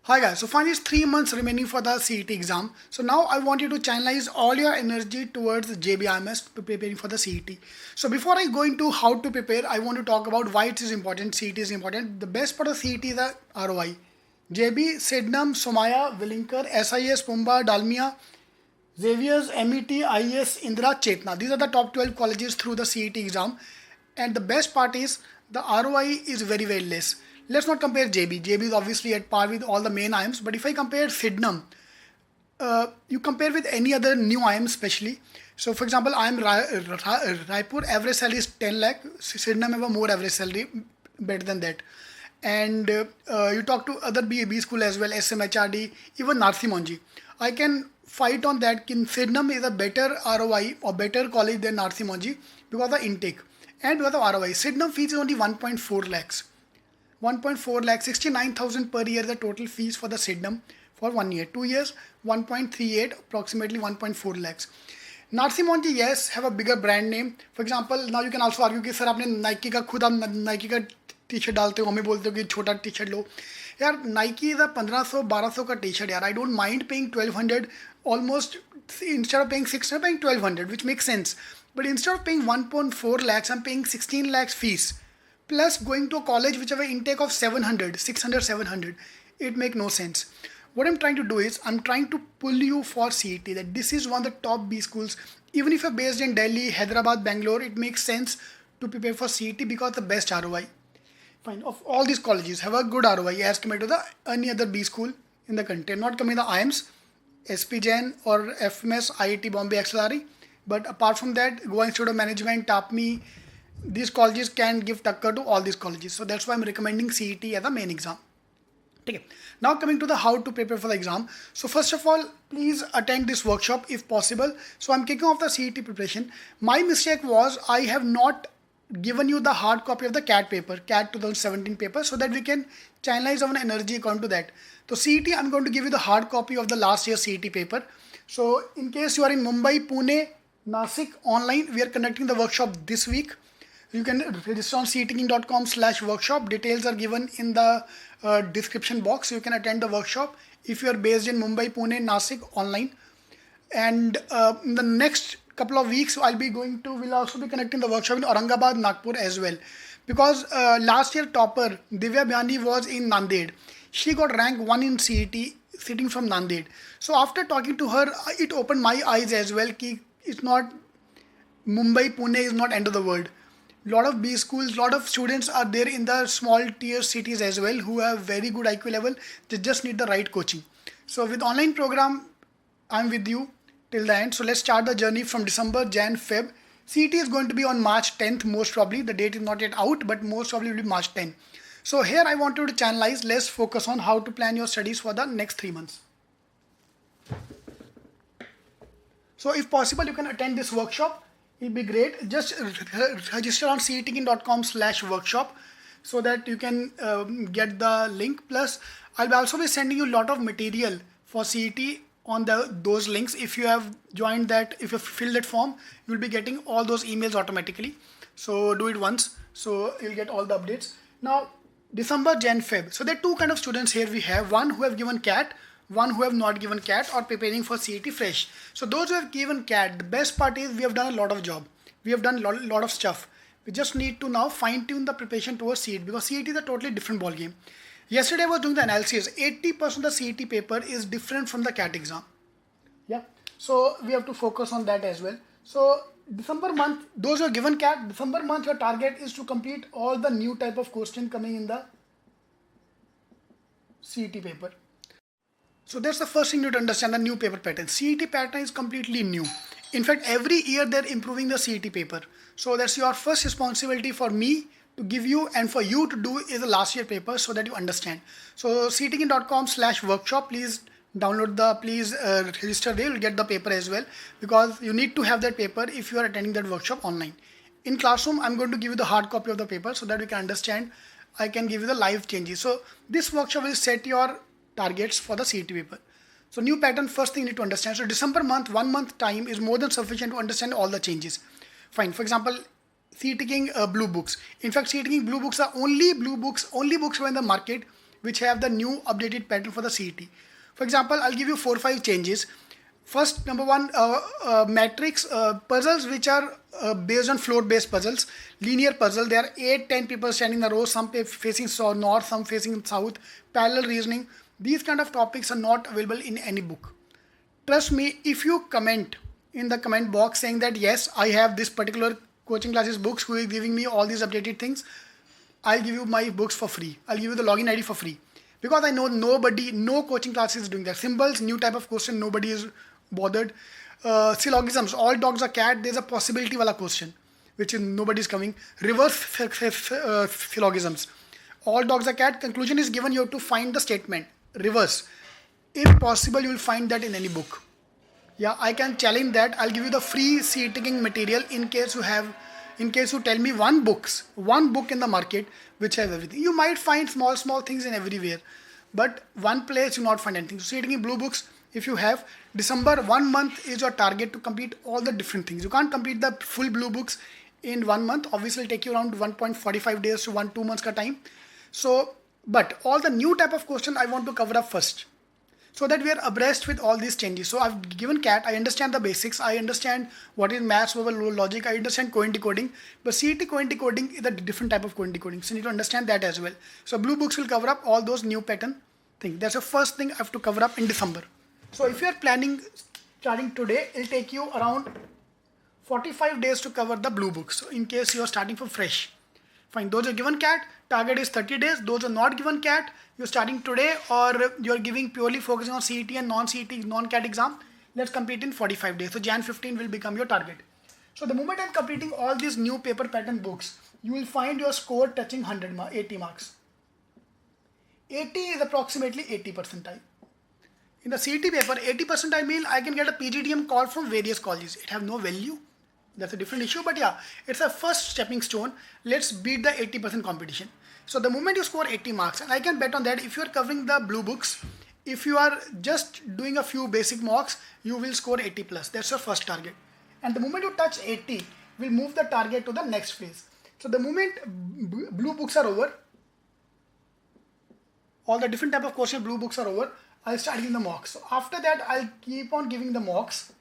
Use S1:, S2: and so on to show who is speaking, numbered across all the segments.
S1: Hi guys, so finally it's 3 months remaining for the CET exam. So now I want you to channelize all your energy towards JBIMS preparing for the CET. So before I go into how to prepare, I want to talk about why it is important, CET is important. The best part of CET is the ROI. JB, Sydenham, Somaya, Willinker, SIS, Pumba, Dalmia, Xavier's, MET, IES, Indra, Chetna. These are the top 12 colleges through the CET exam. And the best part is the ROI is very, very less. Let's not compare JB. JB is obviously at par with all the main IIMs. But if I compare Sydenham, you compare with any other new IIM especially. So for example, Raipur, average salary is 10 lakh. Sydenham have a more average salary, better than that. And you talk to other B school as well, SMHRD, even Narsi Monji. I can fight on that. Sydenham is a better ROI or better college than Narsi Monji because of the intake and because of ROI. Sydenham fees is only 1.4 lakhs. 1.4 lakh, 69,000 per year the total fees for the Sydenham for 1 year. 2 years, 1.38, approximately 1.4 lakhs. Narsi Monji, yes, have a bigger brand name. For example, now you can also argue कि sir आपने Nike का खुद आप Nike का T shirt डालते हो, हमें बोलते हो कि छोटा टी शर्ट लो. यार Nike is a 1500-1200 का टी शर्ट यार. I don't mind paying 1200 almost, instead of paying 600, paying 1200, which makes sense. But instead of paying 1.4 lakhs, I'm paying 16 lakhs fees. Plus going to a college which have an intake of 700, 600, 700. It make no sense. What I'm trying to do is I'm trying to pull you for CET, that this is one of the top B schools. Even if you're based in Delhi, Hyderabad, Bangalore, it makes sense to prepare for CET because the best ROI. Fine. Of all these colleges have a good ROI as compared to the any other B school in the country. Not coming the IIMs, SP Jain or FMS, IIT Bombay, XLRE. But apart from that, Goa Institute of Management, TAPMI, these colleges can give takkar to all these colleges. So that's why I'm recommending CET as the main exam. Okay. Now coming to the how to prepare for the exam. So first of all, please attend this workshop if possible. So I'm kicking off the CET preparation. My mistake was I have not given you the hard copy of the CAT paper, CAT 2017 paper, so that we can channelize our energy according to that. So CET, I'm going to give you the hard copy of the last year CET paper. So in case you are in Mumbai, Pune, Nasik online, we are conducting the workshop this week. You can register on cetingin.com/workshop. Details are given in the description box. You can attend the workshop if you are based in Mumbai, Pune, Nasik online. And in the next couple of weeks, we'll also be conducting the workshop in Aurangabad, Nagpur as well. Because last year topper, Divya Bhyani was in Nanded. She got rank 1 in CET sitting from Nanded. So after talking to her, it opened my eyes as well. It's not Mumbai, Pune is not end of the world. Lot of B schools, lot of students are there in the small tier cities as well who have very good IQ level. They just need the right coaching. So with online program, I'm with you till the end. So let's start the journey from December, Jan, Feb. CET is going to be on March 10th most probably. The date is not yet out, but most probably will be March 10th. So here I want you to channelize. Let's focus on how to plan your studies for the next 3 months. So if possible, you can attend this workshop. It'll be great. Just register on cetingin.com/workshop so that you can get the link. Plus, I'll also be sending you a lot of material for CET on those links. If you have joined that, if you filled that form, you'll be getting all those emails automatically. So do it once, so you'll get all the updates. Now, December, Jan, Feb. So there are two kind of students here. We have one who have given CAT, one who have not given CAT or preparing for CET fresh. So those who have given CAT, the best part is we have done a lot of job. We have done a lot of stuff. We just need to now fine tune the preparation towards CET because CET is a totally different ball game. Yesterday I was doing the analysis. 80% of the CET paper is different from the CAT exam. Yeah. So we have to focus on that as well. So December month, those who are given CAT, December month your target is to complete all the new type of question coming in the CET paper. So that's the first thing you need to understand, the new paper pattern. CET pattern is completely new. In fact, every year they're improving the CET paper. So that's your first responsibility for me to give you and for you to do is the last year paper so that you understand. So cetingin.com/workshop, please download please register there, you'll get the paper as well because you need to have that paper if you are attending that workshop online. In classroom, I'm going to give you the hard copy of the paper so that you can understand. I can give you the live changes. So this workshop will set your targets for the CET paper. So new pattern, first thing you need to understand. So December month, 1 month time is more than sufficient to understand all the changes. Fine. For example, CET King blue books. In fact, CET King blue books are only books in the market which have the new updated pattern for the CET. For example, I'll give you 4 or 5 changes. First, number one, matrix puzzles which are based on floor-based puzzles, linear puzzle. There are 8, 10 people standing in a row, some facing north, some facing south, parallel reasoning. These kind of topics are not available in any book. Trust me, if you comment in the comment box saying that yes, I have this particular coaching classes books who is giving me all these updated things, I'll give you my books for free. I'll give you the login ID for free. Because I know nobody, no coaching classes is doing that. Symbols, new type of question, nobody is bothered. Syllogisms, all dogs are cat, there's a possibility wala question, which is nobody is coming. Reverse syllogisms, all dogs are cat, conclusion is given, you have to find the statement. Reverse. If possible, you will find that in any book. Yeah, I can challenge that. I'll give you the free CETing material in case you tell me one book in the market which has everything. You might find small things in everywhere, but one place you not find anything. So CETing blue books, if you have, December 1 month is your target to complete all the different things. You can't complete the full blue books in 1 month. Obviously, it'll take you around 1.45 days to 1-2 months ka time. So, but all the new type of question I want to cover up first, so that we are abreast with all these changes. So I've given CAT, I understand the basics, I understand what is maths, verbal logic, I understand coin decoding, but CET coin decoding is a different type of coin decoding, so you need to understand that as well. So blue books will cover up all those new pattern things. That's the first thing I have to cover up in December. So if you are planning starting today, it'll take you around 45 days to cover the blue books. So in case you are starting from fresh. Fine, those are given CAT, target is 30 days. Those are not given CAT, you're starting today or you're giving purely focusing on CET and non-CET, non-CAT exam. Let's complete in 45 days. So Jan 15 will become your target. So the moment I'm completing all these new paper pattern books, you will find your score touching 80 marks. 80 is approximately 80 percentile. In the CET paper, 80 percentile mean I can get a PGDM call from various colleges. It have no value. That's a different issue, but yeah, it's a first stepping stone. Let's beat the 80% competition. So the moment you score 80 marks, and I can bet on that if you are covering the blue books, if you are just doing a few basic mocks, you will score 80 plus. That's your first target. And the moment you touch 80, we'll move the target to the next phase. So the moment blue books are over, all the different type of question blue books are over, I'll start giving the mocks. So after that, I'll keep on giving the mocks.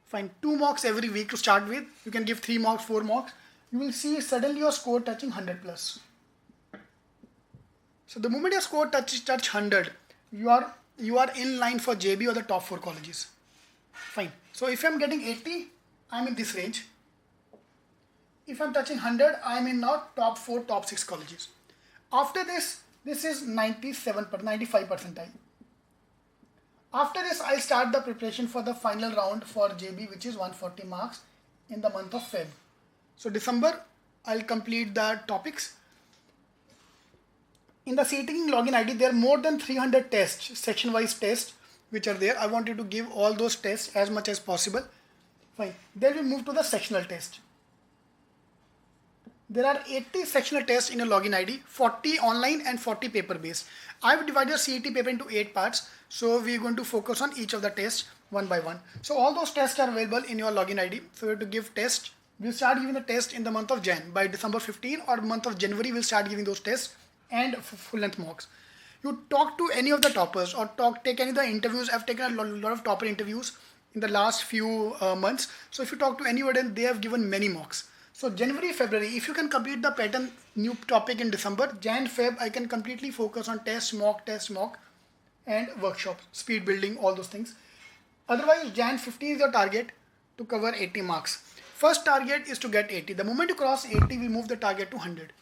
S1: Find 2 mocks every week to start with. You can give 3 mocks, 4 mocks. You will see suddenly your score touching 100 plus. So the moment your score touch 100, you are in line for JB or the top 4 colleges. Fine. So if I'm getting 80, I'm in this range. If I'm touching 100, I'm in now top 4, top 6 colleges. After this is 95 percentile. After this, I'll start the preparation for the final round for JB, which is 140 marks in the month of Feb. So December, I'll complete the topics. In the CETing login ID, there are more than 300 tests, section-wise tests, which are there. I want you to give all those tests as much as possible. Fine. Then we move to the sectional test. There are 80 sectional tests in a login ID, 40 online and 40 paper based. I've divided CET paper into 8 parts. So we're going to focus on each of the tests one by one. So all those tests are available in your login ID. So you have to give tests. We'll start giving the test in the month of Jan. By December 15 or month of January, we'll start giving those tests and full length mocks. You talk to any of the toppers or take any of the interviews. I've taken a lot of topper interviews in the last few months. So if you talk to anyone, then they have given many mocks. So January, February, if you can complete the pattern new topic in December, Jan, Feb, I can completely focus on test, mock, and workshops, speed building, all those things. Otherwise, Jan 15 is your target to cover 80 marks. First target is to get 80. The moment you cross 80, we move the target to 100.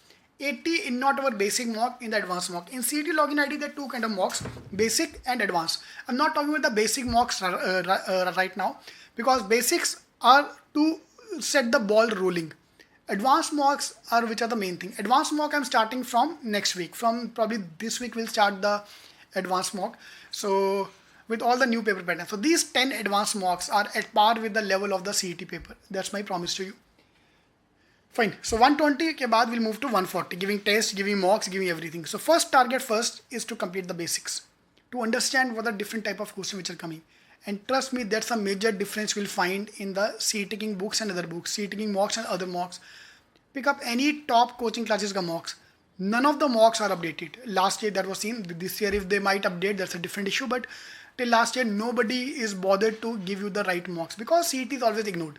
S1: 80 in not our basic mock, in the advanced mock. In CET login ID, there are 2 kind of mocks, basic and advanced. I'm not talking about the basic mocks right now, because basics are to set the ball rolling. Advanced mocks are which are the main thing. Advanced mock I'm starting from next week. From probably this week we'll start the advanced mock. So with all the new paper patterns. So these 10 advanced mocks are at par with the level of the CET paper. That's my promise to you. Fine. So 120 ke baad we'll move to 140. Giving tests, giving mocks, giving everything. So first target is to complete the basics. To understand what are different type of questions which are coming. And trust me, that's a major difference we'll find in the CETing books and other books. CETing mocks and other mocks. Pick up any top coaching classes ka mocks. None of the mocks are updated. Last year that was seen. This year if they might update, that's a different issue. But till last year nobody is bothered to give you the right mocks because CET is always ignored.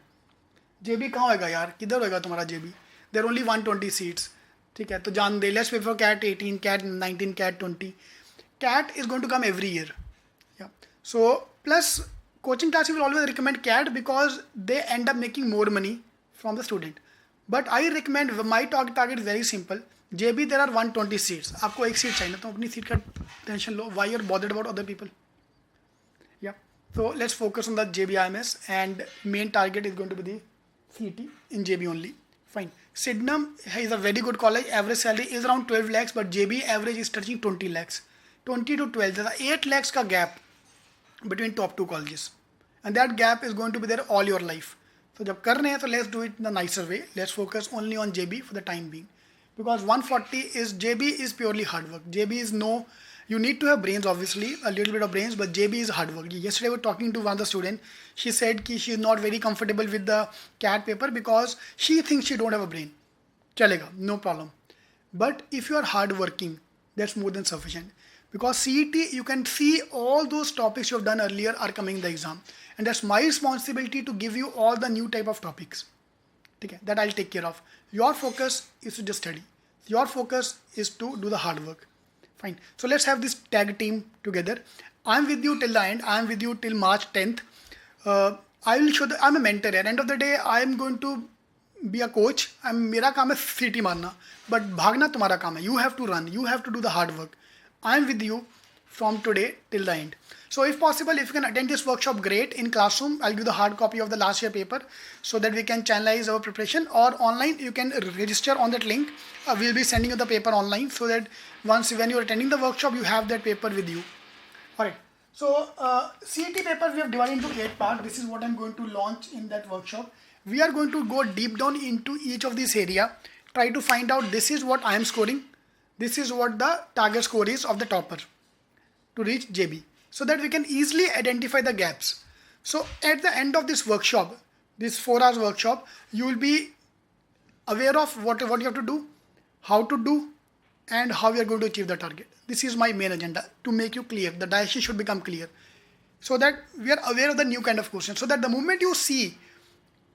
S1: JB कहाँ होगा यार, किधर होगा तुम्हारा JB? There are only 120 seats. ठीक है, तो जान दे. Let's pay for CAT 18, CAT 19, CAT 20. CAT is going to come every year. Yeah. So plus coaching classes will always recommend CAT because they end up making more money from the student. But I recommend, my target is very simple. JB there are 120 seats. आपको एक seat चाहिए ना, तो अपनी seat का tension low. Why you're bothered about other people? Yeah. So let's focus on the JBIMS, and main target is going to be the CET in JB only. Fine. Sydenham is a very good college. Average salary is around 12 lakhs, but JB average is touching 20 lakhs. 20 to 12. There's a 8 lakhs ka gap between top two colleges. And that gap is going to be there all your life. So जब कर रहे हैं, so let's do it in a nicer way. Let's focus only on JB for the time being. Because 140 is, JB is purely hard work. JB is no, you need to have brains obviously, a little bit of brains, but JB is hard work. Yesterday we were talking to one of the student. She said कि she is not very comfortable with the CAT paper because she thinks she don't have a brain. चलेगा, no problem. But if you are hard working, that's more than sufficient. Because CET, you can see all those topics you have done earlier are coming in the exam. And that's my responsibility to give you all the new type of topics. Okay, that I'll take care of. Your focus is to just study. Your focus is to do the hard work. Fine. So let's have this tag team together. I'm with you till the end. I'm with you till March 10th. I will show I'm a mentor. At the end of the day, I'm going to be a coach. मेरा काम है सीटी मारना, but भागना तुम्हारा काम है. You have to run. You have to do the hard work. I'm with you from today till the end. So if possible, if you can attend this workshop, great. In classroom, I'll give the hard copy of the last year paper so that we can channelize our preparation, or online, you can register on that link. We'll be sending you the paper online so that when you're attending the workshop, you have that paper with you. Alright. So CET paper we have divided into 8 parts. This is what I'm going to launch in that workshop. We are going to go deep down into each of these area. Try to find out this is what I am scoring. This is what the target score is of the topper to reach JB, so that we can easily identify the gaps. So at the end of this workshop, this 4 hours workshop, you will be aware of what you have to do, how to do, and how you are going to achieve the target. This is my main agenda, to make you clear. The diagram should become clear so that we are aware of the new kind of questions, so that the moment you see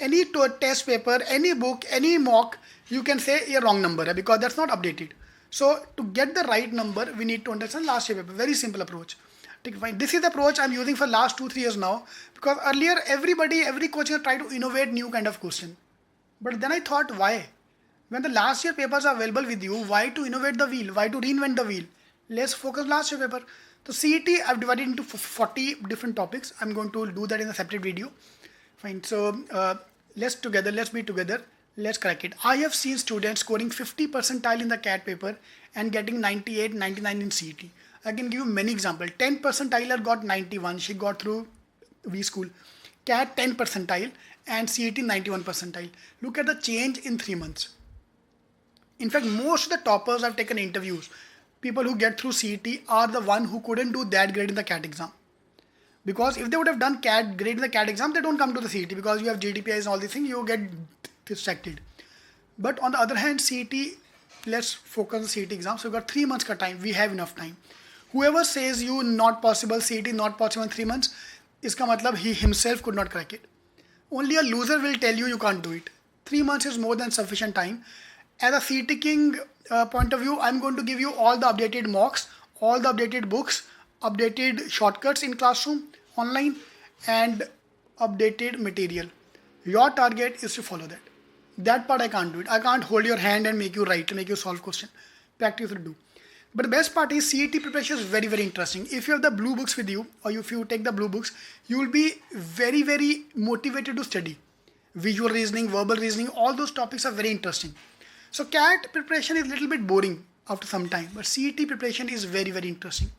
S1: any test paper, any book, any mock, you can say a wrong number because that's not updated. So to get the right number, we need to understand last year paper. Very simple approach. This is the approach I'm using for last 2-3 years now, because earlier every coach has tried to innovate new kind of question. But then I thought, why? When the last year papers are available with you, why to innovate the wheel? Why to reinvent the wheel? Let's focus last year paper. So CET I've divided into 40 different topics. I'm going to do that in a separate video. Fine. So let's be together. Let's crack it. I have seen students scoring 50 percentile in the CAT paper and getting 98, 99 in CET. I can give you many examples. 10 percentiler got 91. She got through V school. CAT 10 percentile and CET 91 percentile. Look at the change in 3 months. In fact, most of the toppers I've taken interviews. People who get through CET are the one who couldn't do that grade in the CAT exam. Because if they would have done CAT grade in the CAT exam, they don't come to the CET because you have GDPIs and all these things. You get distracted. But on the other hand, CET, let's focus on the CET exam. So we've got 3 months ka time. We have enough time. Whoever says you not possible, CET not possible in 3 months, iska matlab he himself could not crack it. Only a loser will tell you can't do it. 3 months is more than sufficient time. As a CET King point of view, I'm going to give you all the updated mocks, all the updated books, updated shortcuts in classroom, online, and updated material. Your target is to follow that. That part I can't do it. I can't hold your hand and make you write, make you solve question. Practice will do. But the best part is CET preparation is very, very interesting. If you have the blue books with you, or if you take the blue books, you will be very, very motivated to study. Visual reasoning, verbal reasoning, all those topics are very interesting. So CAT preparation is a little bit boring after some time, but CET preparation is very, very interesting.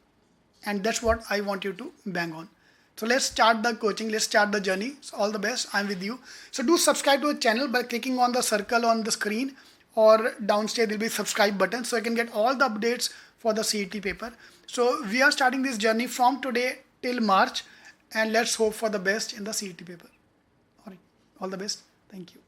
S1: And that's what I want you to bang on. So let's start the coaching, let's start the journey. So all the best, I'm with you. So do subscribe to the channel by clicking on the circle on the screen, or downstairs there will be subscribe button, so I can get all the updates for the CET paper. So we are starting this journey from today till March, and let's hope for the best in the CET paper. All right, all the best. Thank you.